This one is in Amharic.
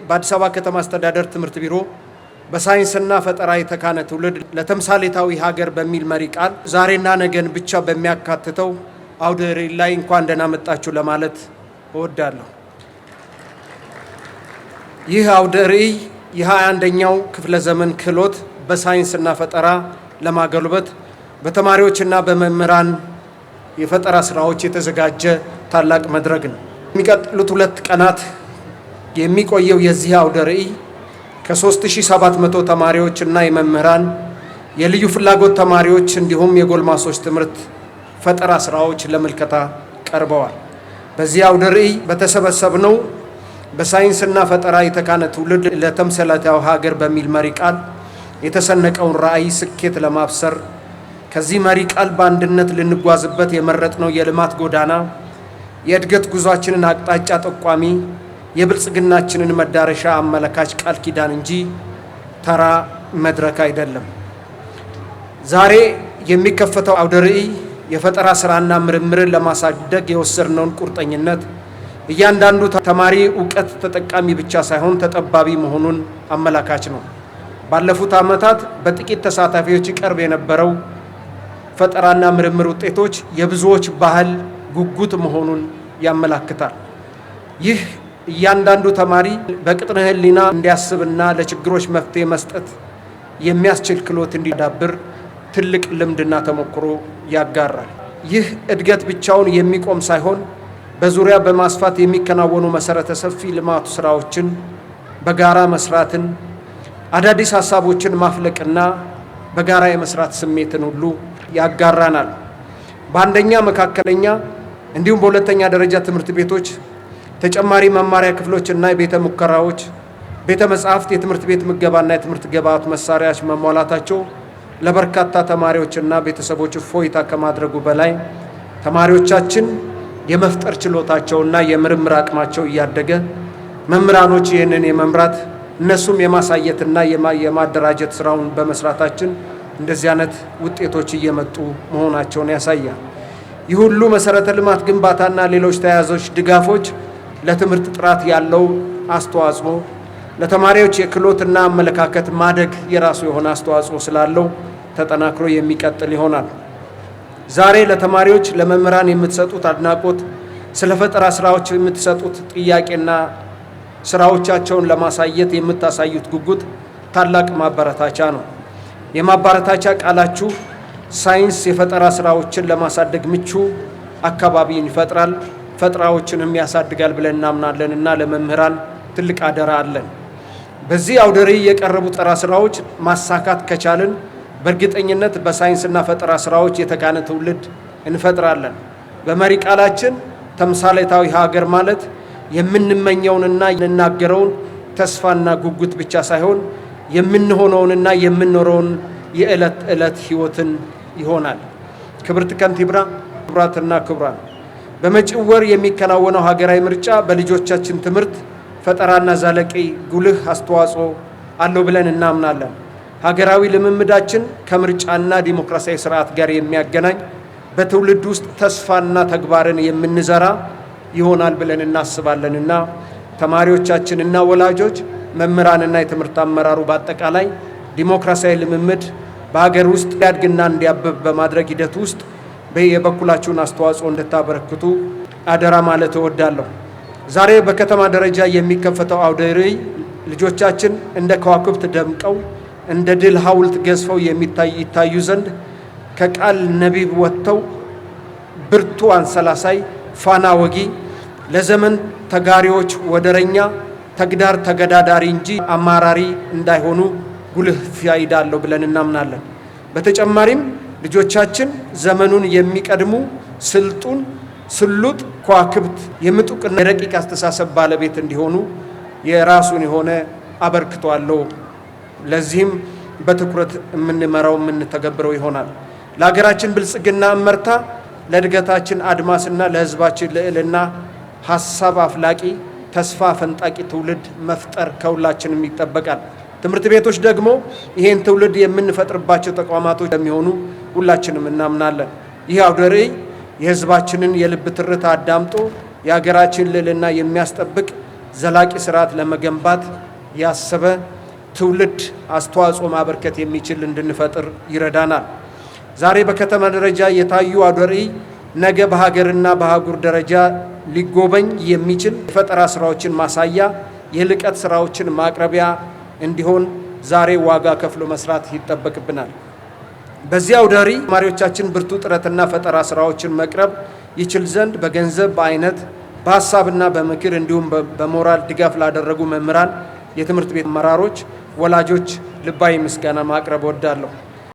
በአዲስ አበባ ከተማ አስተዳደር ትምህርት ቢሮ በሳይንስና ፈጠራ የተካነ ትውልድ ለተምሳሌታዊ ሀገር በሚል መሪ ቃል ዛሬና ነገን ብቻ በሚያካትተው አውደ ርዕይ ላይ እንኳን ደህና መጣችሁ ለማለት እወዳለሁ። ይህ አውደ ርዕይ የ21ኛው ክፍለ ዘመን ክህሎት በሳይንስና ፈጠራ ለማጎልበት በተማሪዎችና በመምህራን የፈጠራ ስራዎች የተዘጋጀ ታላቅ መድረክ ነው። የሚቀጥሉት 2 ቀናት የሚቆየው የዚህ አውደ ርዕይ ከ3700 ተማሪዎች እና የመምህራን የልዩ ፍላጎት ተማሪዎች እንዲሁም የጎልማሶች ትምህርት ፈጠራ ስራዎች ለምልከታ ቀርበዋል። በዚህ አውደ ርዕይ በተሰበሰብነው በሳይንስና ፈጠራ የተካነ ትውልድ ለተምሳሌታዊ ሀገር በሚል መሪ ቃል የተሰነቀውን ራዕይ ስኬት ለማብሰር ከዚህ መሪ ቃል በአንድነት ልንጓዝበት የመረጥነው የልማት ጎዳና የእድገት ጉዟችንን አቅጣጫ ጠቋሚ የብልጽግናችንን መዳረሻ አመለካች ቃል ኪዳን እንጂ ተራ መድረክ አይደለም። ዛሬ የሚከፈተው አውደ ርዕይ የፈጠራ ስራና ምርምርን ለማሳደግ የወሰድነውን ቁርጠኝነት እያንዳንዱ ተማሪ ዕውቀት ተጠቃሚ ብቻ ሳይሆን ተጠባቢ መሆኑን አመላካች ነው። ባለፉት ዓመታት በጥቂት ተሳታፊዎች ይቀርብ የነበረው ፈጠራና ምርምር ውጤቶች የብዙዎች ባህል ጉጉት መሆኑን ያመላክታል። ይህ እያንዳንዱ ተማሪ በቅጥነ ህሊና እንዲያስብና ለችግሮች መፍትሄ መስጠት የሚያስችል ክህሎት እንዲዳብር ትልቅ ልምድና ተሞክሮ ያጋራል። ይህ እድገት ብቻውን የሚቆም ሳይሆን በዙሪያ በማስፋት የሚከናወኑ መሰረተ ሰፊ ልማት ስራዎችን በጋራ መስራትን፣ አዳዲስ ሀሳቦችን ማፍለቅና በጋራ የመስራት ስሜትን ሁሉ ያጋራናል። በአንደኛ መካከለኛ እንዲሁም በሁለተኛ ደረጃ ትምህርት ቤቶች ተጨማሪ መማሪያ ክፍሎችና የቤተ ሙከራዎች፣ ቤተ መጻሕፍት፣ የትምህርት ቤት ምገባና የትምህርት ግብዓት መሳሪያዎች መሟላታቸው ለበርካታ ተማሪዎችና ቤተሰቦች እፎይታ ከማድረጉ በላይ ተማሪዎቻችን የመፍጠር ችሎታቸውና የምርምር አቅማቸው እያደገ መምህራኖች ይህንን የመምራት እነሱም የማሳየትና የማደራጀት ስራውን በመስራታችን እንደዚህ አይነት ውጤቶች እየመጡ መሆናቸውን ያሳያል። ይህ ሁሉ መሰረተ ልማት ግንባታና ሌሎች ተያያዦች ድጋፎች ለትምህርት ጥራት ያለው አስተዋጽኦ ለተማሪዎች የክህሎትና አመለካከት ማደግ የራሱ የሆነ አስተዋጽኦ ስላለው ተጠናክሮ የሚቀጥል ይሆናል። ዛሬ ለተማሪዎች ለመምህራን የምትሰጡት አድናቆት፣ ስለ ፈጠራ ስራዎች የምትሰጡት ጥያቄና ስራዎቻቸውን ለማሳየት የምታሳዩት ጉጉት ታላቅ ማበረታቻ ነው። የማበረታቻ ቃላችሁ ሳይንስ የፈጠራ ስራዎችን ለማሳደግ ምቹ አካባቢን ይፈጥራል፣ ፈጠራዎችንም ያሳድጋል ብለን እናምናለንና ለመምህራን ትልቅ አደራ አለን። በዚህ አውደ ርዕይ የቀረቡ ፈጠራ ስራዎች ማሳካት ከቻልን በእርግጠኝነት በሳይንስና ፈጠራ ስራዎች የተካነ ትውልድ እንፈጥራለን። በመሪ ቃላችን ተምሳሌታዊ ሀገር ማለት የምንመኘውንና የምንናገረውን ተስፋና ጉጉት ብቻ ሳይሆን የምንሆነውንና የምንኖረውን የዕለት ዕለት ህይወትን ይሆናል። ክብርት ከንቲባ፣ ክቡራትና ክቡራን፣ በመጪው ወር የሚከናወነው ሀገራዊ ምርጫ በልጆቻችን ትምህርት ፈጠራና ዘለቄ ጉልህ አስተዋጽኦ አለው ብለን እናምናለን። ሀገራዊ ልምምዳችን ከምርጫና ዲሞክራሲያዊ ስርዓት ጋር የሚያገናኝ በትውልድ ውስጥ ተስፋና ተግባርን የምንዘራ ይሆናል ብለን እናስባለንና ተማሪዎቻችንና ወላጆች፣ መምህራንና የትምህርት አመራሩ በአጠቃላይ ዲሞክራሲያዊ ልምምድ በሀገር ውስጥ እንዲያድግና እንዲያብብ በማድረግ ሂደት ውስጥ የበኩላችሁን አስተዋጽኦ እንድታበረክቱ አደራ ማለት እወዳለሁ። ዛሬ በከተማ ደረጃ የሚከፈተው አውደ ርዕይ ልጆቻችን እንደ ከዋክብት ደምቀው እንደ ድል ሐውልት ገዝፈው ይታዩ ዘንድ ከቃል ነቢብ ወጥተው ብርቱ አንሰላሳይ ፋና ወጊ ለዘመን ተጋሪዎች ወደረኛ ተግዳር ተገዳዳሪ እንጂ አማራሪ እንዳይሆኑ ጉልህ ፋይዳ አለው ብለን እናምናለን። በተጨማሪም ልጆቻችን ዘመኑን የሚቀድሙ ስልጡን ስሉጥ ከዋክብት የምጡቅና የረቂቅ አስተሳሰብ ባለቤት እንዲሆኑ የራሱን የሆነ አበርክቶ አለው። ለዚህም በትኩረት የምንመራው የምንተገብረው ይሆናል። ለሀገራችን ብልጽግና እመርታ፣ ለእድገታችን አድማስና ለሕዝባችን ልዕልና ሀሳብ አፍላቂ ተስፋ ፈንጣቂ ትውልድ መፍጠር ከሁላችንም ይጠበቃል። ትምህርት ቤቶች ደግሞ ይሄን ትውልድ የምንፈጥርባቸው ተቋማቶች እንደሚሆኑ ሁላችንም እናምናለን። ይህ አውደ ርዕይ የሕዝባችንን የልብ ትርታ አዳምጦ የሀገራችን ልዕልና የሚያስጠብቅ ዘላቂ ስርዓት ለመገንባት ያሰበ ትውልድ አስተዋጽኦ ማበርከት የሚችል እንድንፈጥር ይረዳናል። ዛሬ በከተማ ደረጃ የታዩ አውደ ርዕይ ነገ በሀገርና በአህጉር ደረጃ ሊጎበኝ የሚችል የፈጠራ ስራዎችን ማሳያ፣ የልቀት ስራዎችን ማቅረቢያ እንዲሆን ዛሬ ዋጋ ከፍሎ መስራት ይጠበቅብናል። በዚህ አውደ ርዕይ ተማሪዎቻችን ብርቱ ጥረትና ፈጠራ ስራዎችን መቅረብ ይችል ዘንድ በገንዘብ፣ በአይነት፣ በሀሳብና በምክር እንዲሁም በሞራል ድጋፍ ላደረጉ መምህራን፣ የትምህርት ቤት አመራሮች፣ ወላጆች ልባዊ ምስጋና ማቅረብ እወዳለሁ።